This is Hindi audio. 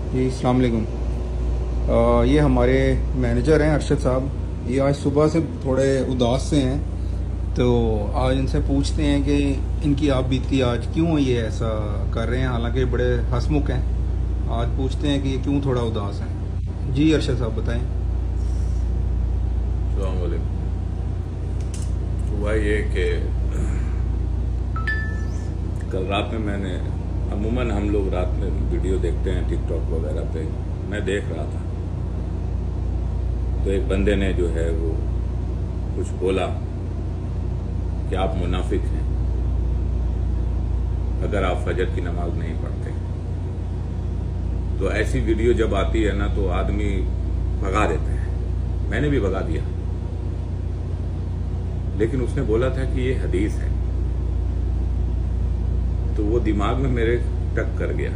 जी अस्सलाम वालेकुम। ये हमारे मैनेजर हैं अरशद साहब। ये आज सुबह से थोड़े उदास से हैं, तो आज इनसे पूछते हैं कि इनकी आप बीती आज क्यों ये ऐसा कर रहे हैं, हालांकि बड़े हंसमुख हैं। आज पूछते हैं कि ये क्यों थोड़ा उदास हैं। जी अरशद साहब बताएं। अस्सलाम वालेकुम। हुआ ये कि कल रात में मैंने, अमूमन हम लोग रात में वीडियो देखते हैं टिकटॉक वगैरह पे, मैं देख रहा था तो एक बंदे ने जो है वो कुछ बोला कि आप मुनाफिक हैं अगर आप फजर की नमाज नहीं पढ़ते। तो ऐसी वीडियो जब आती है ना तो आदमी भगा देते हैं, मैंने भी भगा दिया। लेकिन उसने बोला था कि ये हदीस है, तो वो दिमाग में मेरे टक कर गया।